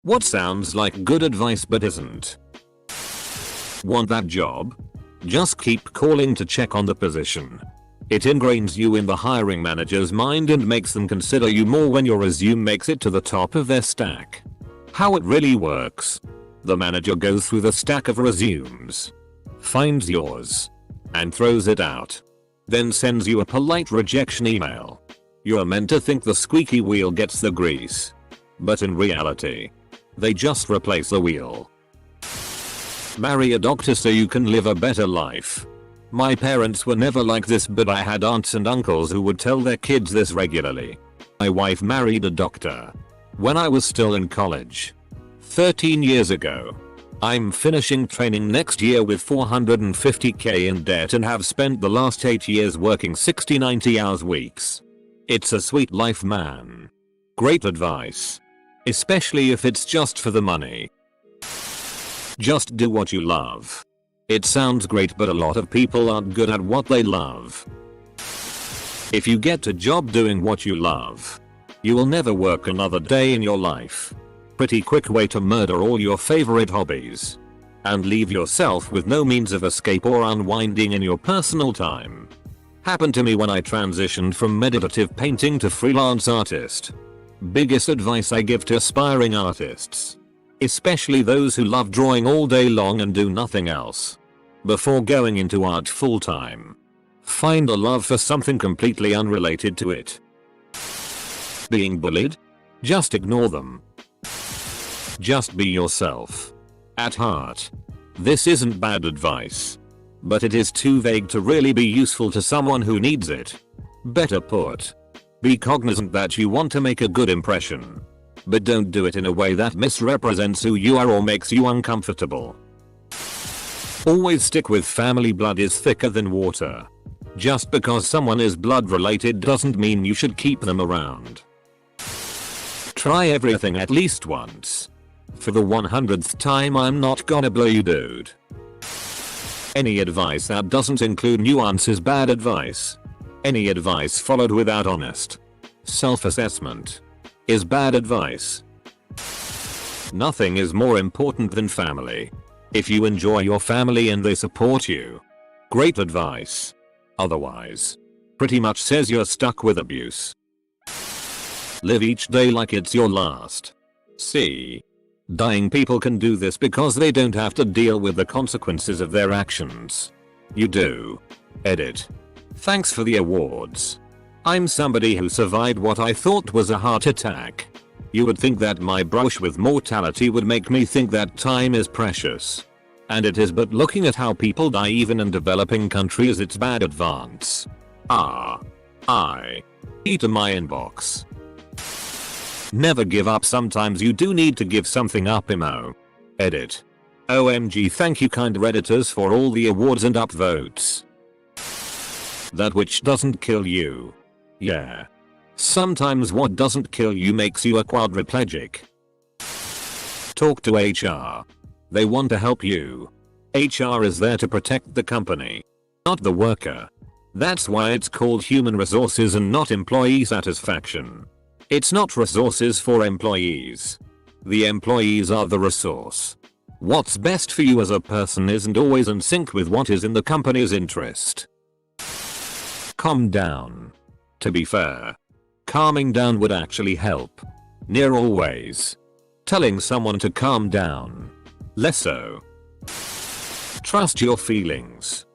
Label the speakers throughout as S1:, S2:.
S1: What sounds like good advice but isn't? Want that job? Just keep calling to check on the position. It ingrains you in the hiring manager's mind and makes them consider you more when your resume makes it to the top of their stack. How it really works. The manager goes through the stack of resumes, finds yours, and throws it out. Then sends you a polite rejection email. You're meant to think the squeaky wheel gets the grease. But in reality, they just replace the wheel. Marry a doctor so you can live a better life. My parents were never like this, but I had aunts and uncles who would tell their kids this regularly. My wife married a doctor when I was still in college. 13 years ago. I'm finishing training next year with $450k in debt and have spent the last 8 years working 60-90 hours weeks. It's a sweet life, man. Great advice. Especially if it's just for the money. Just do what you love. It sounds great, but a lot of people aren't good at what they love. If you get a job doing what you love, you will never work another day in your life. Pretty quick way to murder all your favorite hobbies. And leave yourself with no means of escape or unwinding in your personal time. Happened to me when I transitioned from meditative painting to freelance artist. Biggest advice I give to aspiring artists, especially those who love drawing all day long and do nothing else. Before going into art full time, find a love for something completely unrelated to it. Being bullied? Just ignore them. Just be yourself. At heart, this isn't bad advice, but it is too vague to really be useful to someone who needs it. Better put, be cognizant that you want to make a good impression, but don't do it in a way that misrepresents who you are or makes you uncomfortable. Always stick with family. Blood is thicker than water. Just because someone is blood related doesn't mean you should keep them around. Try everything at least once. For the 100th time, I'm not gonna blow you, dude. Any advice that doesn't include nuance is bad advice. Any advice followed without honest self-assessment is bad advice. Nothing is more important than family. If you enjoy your family and they support you, great advice. Otherwise, pretty much says you're stuck with abuse. Live each day like it's your last. See? Dying people can do this because they don't have to deal with the consequences of their actions. You do. Edit. Thanks for the awards. I'm somebody who survived what I thought was a heart attack. You would think that my brush with mortality would make me think that time is precious. And it is, but looking at how people die even in developing countries, it's bad advance. To my inbox. Never give up. Sometimes you do need to give something up, emo. Edit. OMG, thank you kind redditors for all the awards and upvotes. That which doesn't kill you. Yeah. Sometimes what doesn't kill you makes you a quadriplegic. Talk to HR. They want to help you. HR is there to protect the company, not the worker. That's why it's called human resources and not employee satisfaction. It's not resources for employees. The employees are the resource. What's best for you as a person isn't always in sync with what is in the company's interest. Calm down. To be fair, calming down would actually help. Near always. Telling someone to calm down. Less so. Trust your feelings.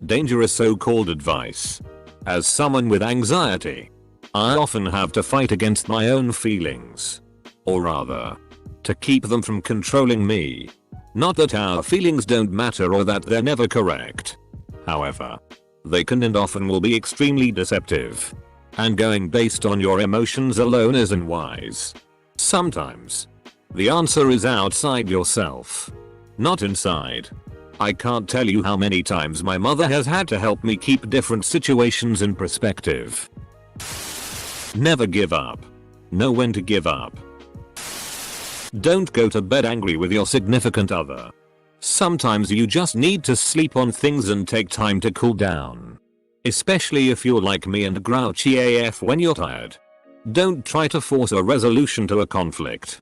S1: Dangerous so-called advice. As someone with anxiety, I often have to fight against my own feelings. Or rather, to keep them from controlling me. Not that our feelings don't matter or that they're never correct. However, they can and often will be extremely deceptive. And going based on your emotions alone isn't wise. Sometimes, the answer is outside yourself, not inside. I can't tell you how many times my mother has had to help me keep different situations in perspective. Never give up. Know when to give up. Don't go to bed angry with your significant other. Sometimes you just need to sleep on things and take time to cool down. Especially if you're like me and grouchy AF when you're tired. Don't try to force a resolution to a conflict.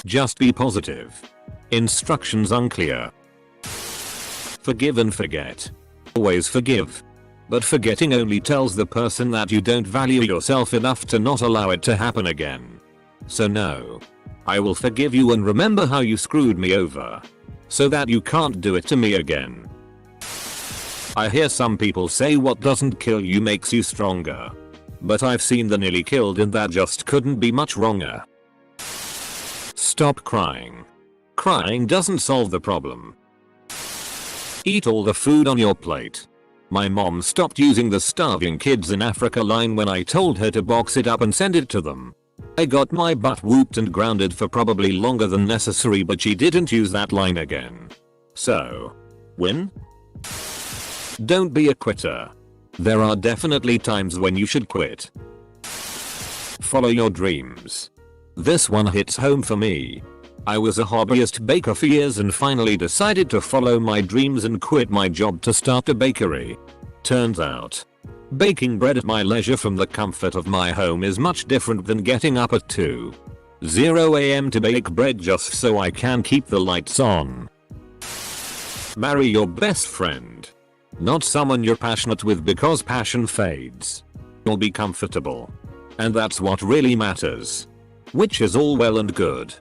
S1: Just be positive. Instructions unclear. Forgive and forget. Always forgive. But forgetting only tells the person that you don't value yourself enough to not allow it to happen again. So no. I will forgive you and remember how you screwed me over. So that you can't do it to me again. I hear some people say what doesn't kill you makes you stronger. But I've seen the nearly killed and that just couldn't be much wronger. Stop crying. Crying doesn't solve the problem. Eat all the food on your plate. My mom stopped using the starving kids in Africa line when I told her to box it up and send it to them. I got my butt whooped and grounded for probably longer than necessary, but she didn't use that line again. So, win? Don't be a quitter. There are definitely times when you should quit. Follow your dreams. This one hits home for me. I was a hobbyist baker for years and finally decided to follow my dreams and quit my job to start a bakery. Turns out, baking bread at my leisure from the comfort of my home is much different than getting up at 2:00 AM to bake bread just so I can keep the lights on. Marry your best friend. Not someone you're passionate with, because passion fades. You'll be comfortable. And that's what really matters. Which is all well and good.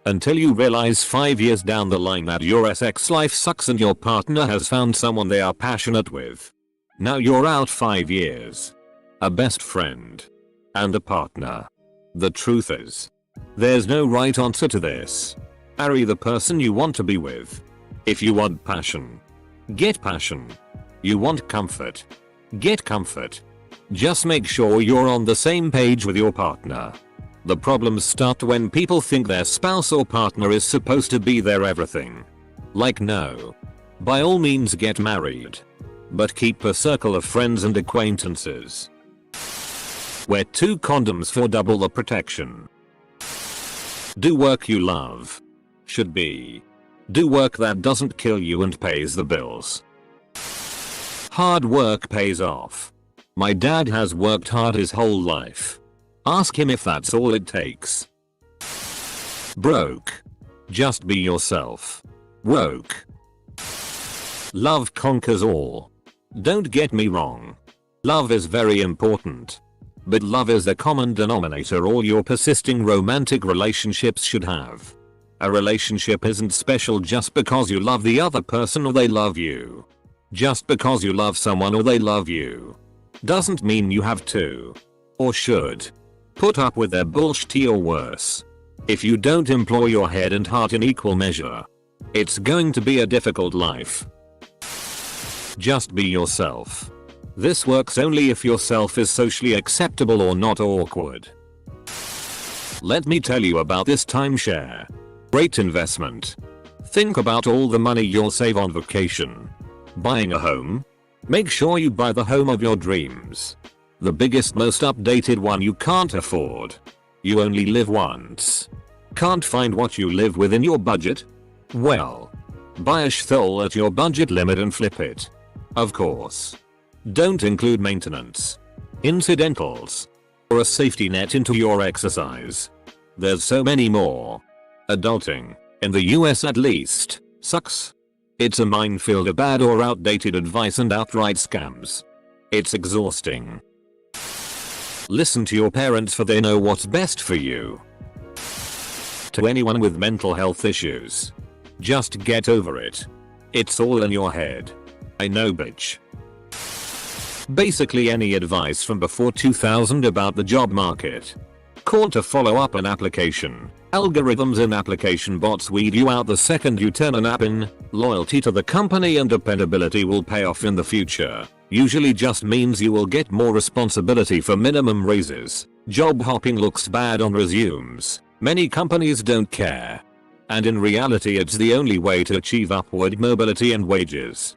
S1: Until you realize 5 years down the line that your sex life sucks and your partner has found someone they are passionate with. Now you're out 5 years. A best friend. And a partner. The truth is, there's no right answer to this. Marry the person you want to be with. If you want passion, get passion. You want comfort, get comfort. Just make sure you're on the same page with your partner. The problems start when people think their spouse or partner is supposed to be their everything. Like, no. By all means get married. But keep a circle of friends and acquaintances. Wear 2 condoms for double the protection. Do work you love. Should be. Do work that doesn't kill you and pays the bills. Hard work pays off. My dad has worked hard his whole life. Ask him if that's all it takes. Broke. Just be yourself. Woke. Love conquers all. Don't get me wrong. Love is very important. But love is the common denominator all your persisting romantic relationships should have. A relationship isn't special just because you love the other person or they love you. Just because you love someone or they love you doesn't mean you have to, or should, put up with their bullshit or worse. If you don't employ your head and heart in equal measure, it's going to be a difficult life. Just be yourself. This works only if yourself is socially acceptable or not awkward. Let me tell you about this timeshare. Great investment. Think about all the money you'll save on vacation. Buying a home? Make sure you buy the home of your dreams. The biggest, most updated one you can't afford. You only live once. Can't find what you live within your budget? Well, buy a shthole at your budget limit and flip it. Of course. Don't include maintenance, incidentals, or a safety net into your exercise. There's so many more. Adulting, in the US at least, sucks. It's a minefield of bad or outdated advice and outright scams. It's exhausting. Listen to your parents, for they know what's best for you. To anyone with mental health issues, just get over it. It's all in your head. I know, bitch. Basically any advice from before 2000 about the job market. Call to follow up an application. Algorithms and application bots weed you out the second you turn an app in. Loyalty to the company and dependability will pay off in the future. Usually just means you will get more responsibility for minimum raises. Job hopping looks bad on resumes. Many companies don't care. And in reality it's the only way to achieve upward mobility and wages.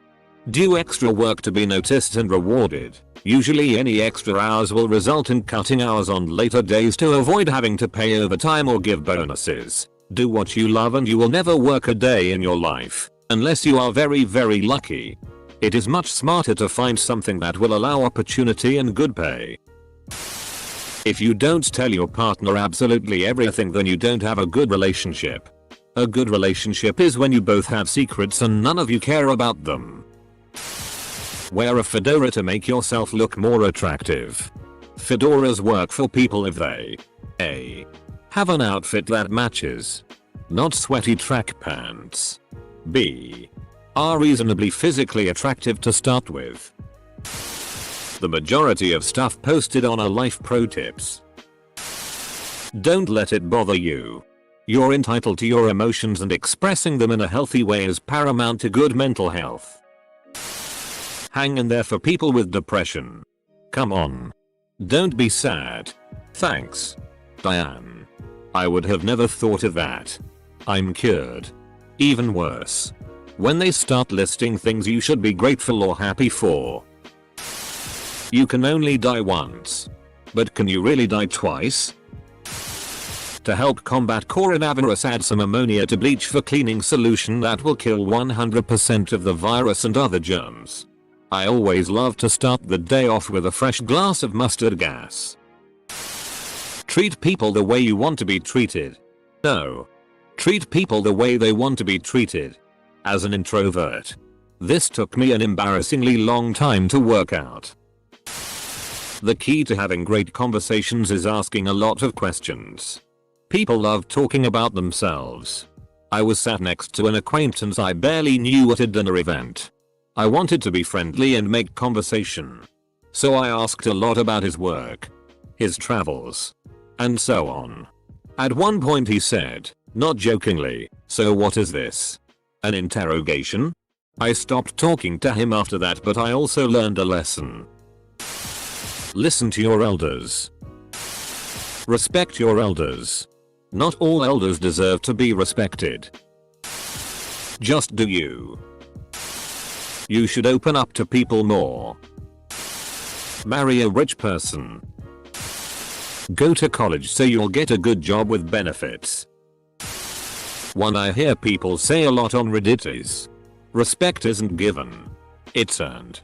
S1: Do extra work to be noticed and rewarded. Usually any extra hours will result in cutting hours on later days to avoid having to pay overtime or give bonuses. Do what you love and you will never work a day in your life, unless you are very, very lucky. It is much smarter to find something that will allow opportunity and good pay. If you don't tell your partner absolutely everything, then you don't have a good relationship. A good relationship is when you both have secrets and none of you care about them. Wear a fedora to make yourself look more attractive. Fedoras work for people if they A. Have an outfit that matches. Not sweaty track pants. B. Are reasonably physically attractive to start with. The majority of stuff posted on are life pro tips. Don't let it bother you. You're entitled to your emotions and expressing them in a healthy way is paramount to good mental health. Hang in there for people with depression. Come on. Don't be sad. Thanks, Diane. I would have never thought of that. I'm cured. Even worse. When they start listing things you should be grateful or happy for. You can only die once. But can you really die twice? To help combat coronavirus, add some ammonia to bleach for cleaning solution that will kill 100% of the virus and other germs. I always love to start the day off with a fresh glass of mustard gas. Treat people the way you want to be treated. No. Treat people the way they want to be treated. As an introvert, this took me an embarrassingly long time to work out. The key to having great conversations is asking a lot of questions. People love talking about themselves. I was sat next to an acquaintance I barely knew at a dinner event. I wanted to be friendly and make conversation. So I asked a lot about his work, his travels, and so on. At one point he said, not jokingly, "So what is this? An interrogation?" I stopped talking to him after that, but I also learned a lesson. Listen to your elders. Respect your elders. Not all elders deserve to be respected. Just do you. You should open up to people more. Marry a rich person. Go to college so you'll get a good job with benefits. One I hear people say a lot on Reddit is, respect isn't given, it's earned.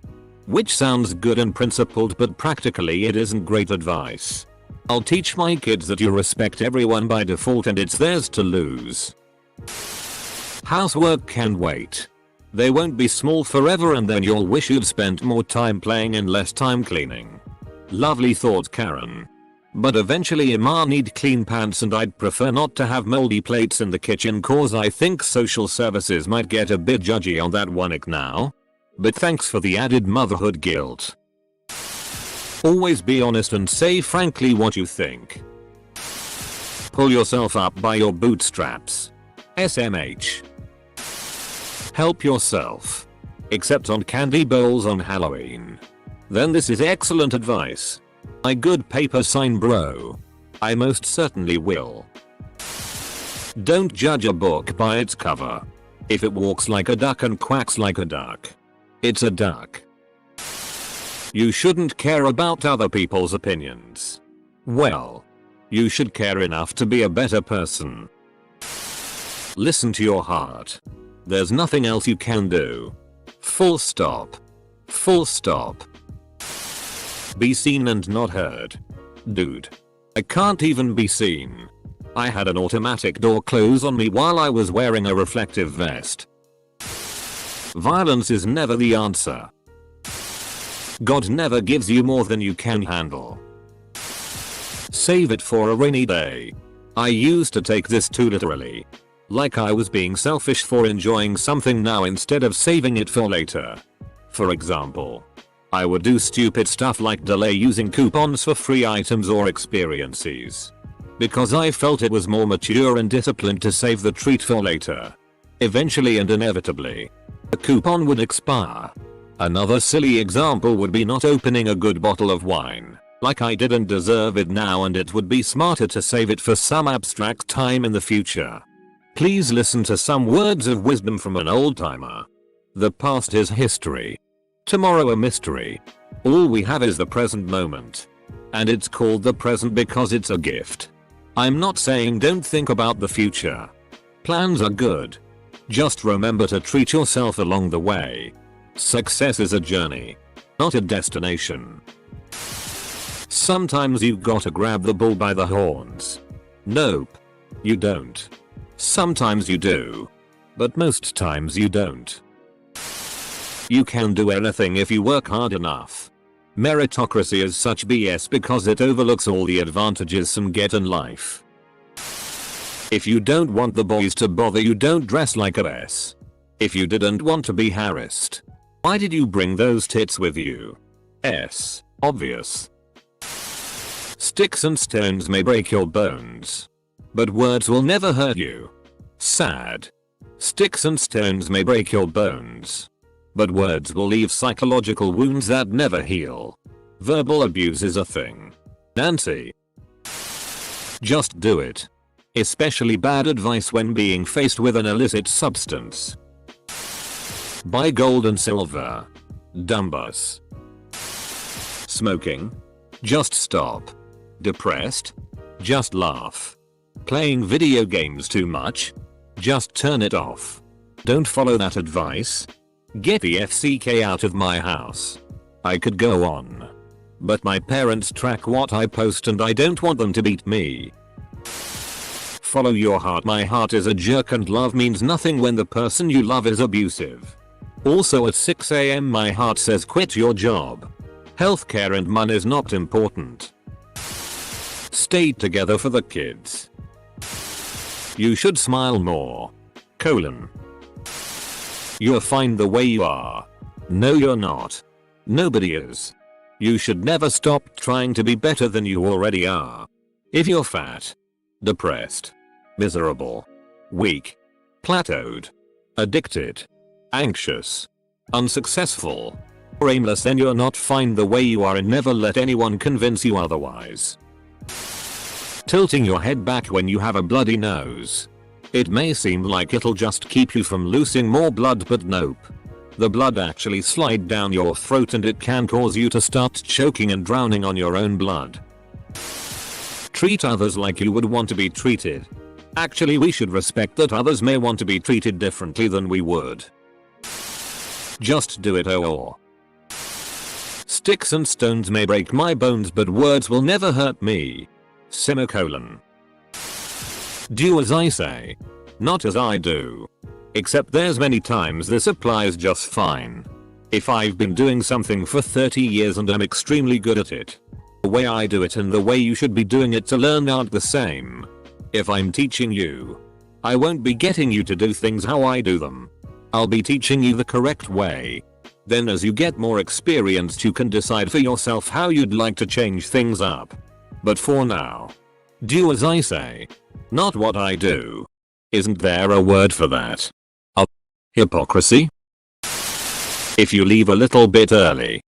S1: Which sounds good and principled, but practically it isn't great advice. I'll teach my kids that you respect everyone by default and it's theirs to lose. Housework can wait. They won't be small forever and then you'll wish you'd spent more time playing and less time cleaning. Lovely thought, Karen. But eventually I'ma need clean pants and I'd prefer not to have moldy plates in the kitchen cause I think social services might get a bit judgy on that one now. But thanks for the added motherhood guilt. Always be honest and say frankly what you think. Pull yourself up by your bootstraps. SMH. Help yourself. Except on candy bowls on Halloween. Then this is excellent advice. My good paper sign bro. I most certainly will. Don't judge a book by its cover. If it walks like a duck and quacks like a duck, it's a duck. You shouldn't care about other people's opinions. Well, you should care enough to be a better person. Listen to your heart. There's nothing else you can do. Full stop. Full stop. Be seen and not heard. Dude. I can't even be seen. I had an automatic door close on me while I was wearing a reflective vest. Violence is never the answer. God never gives you more than you can handle. Save it for a rainy day. I used to take this too literally. Like I was being selfish for enjoying something now instead of saving it for later. For example, I would do stupid stuff like delay using coupons for free items or experiences. Because I felt it was more mature and disciplined to save the treat for later. Eventually and inevitably, the coupon would expire. Another silly example would be not opening a good bottle of wine. Like I didn't deserve it now and it would be smarter to save it for some abstract time in the future. Please listen to some words of wisdom from an old timer. The past is history. Tomorrow a mystery. All we have is the present moment. And it's called the present because it's a gift. I'm not saying don't think about the future. Plans are good. Just remember to treat yourself along the way. Success is a journey, not a destination. Sometimes you gotta grab the bull by the horns. Nope. You don't. Sometimes you do. But most times you don't. You can do anything if you work hard enough. Meritocracy is such BS because it overlooks all the advantages some get in life. If you don't want the boys to bother you, don't dress like a S. If you didn't want to be harassed, why did you bring those tits with you? S. Obvious. Sticks and stones may break your bones, but words will never hurt you. Sad. Sticks and stones may break your bones, but words will leave psychological wounds that never heal. Verbal abuse is a thing. Nancy. Just do it. Especially bad advice when being faced with an illicit substance. Buy gold and silver. Dumbus. Smoking? Just stop. Depressed? Just laugh. Playing video games too much? Just turn it off. Don't follow that advice. Get the FCK out of my house. I could go on, but my parents track what I post and I don't want them to beat me. Follow your heart. My heart is a jerk and love means nothing when the person you love is abusive. Also at 6 AM my heart says quit your job. Healthcare and money is not important. Stay together for the kids. You should smile more. Colon. You're fine the way you are. No you're not. Nobody is. You should never stop trying to be better than you already are. If you're fat, depressed, miserable, weak, plateaued, addicted, anxious, unsuccessful, or aimless, then you're not fine the way you are, and never let anyone convince you otherwise. Tilting your head back when you have a bloody nose. It may seem like it'll just keep you from losing more blood, but nope. The blood actually slide down your throat and it can cause you to start choking and drowning on your own blood. Treat others like you would want to be treated. Actually, we should respect that others may want to be treated differently than we would. Just do it or. Sticks and stones may break my bones but words will never hurt me. Semicolon. Do as I say, not as I do. Except there's many times this applies just fine. If I've been doing something for 30 years and I'm extremely good at it, the way I do it and the way you should be doing it to learn aren't the same. If I'm teaching you, I won't be getting you to do things how I do them. I'll be teaching you the correct way. Then as you get more experienced you can decide for yourself how you'd like to change things up. But for now, do as I say, not what I do. Isn't there a word for that? Hypocrisy? If you leave a little bit early,